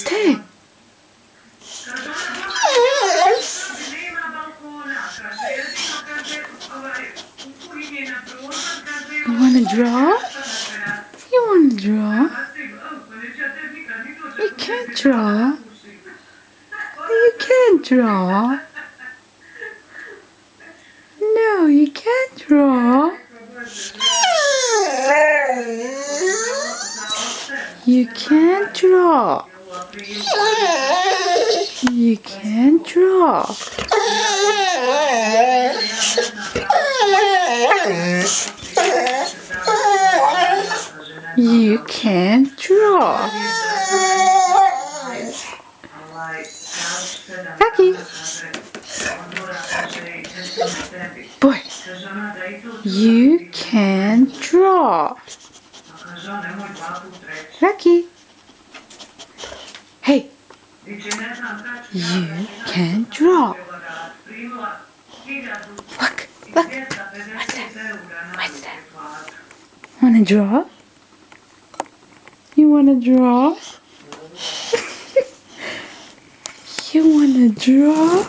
that? You wanna draw? You wanna draw? You can't draw. You can't draw. No, you can't draw. You can't draw. You can't draw. You can't draw. Taki. Boy, you can't draw. Taki. Hey, you can't draw. Look, look. What's that? What's that? Wanna draw? You wanna draw? You wanna draw?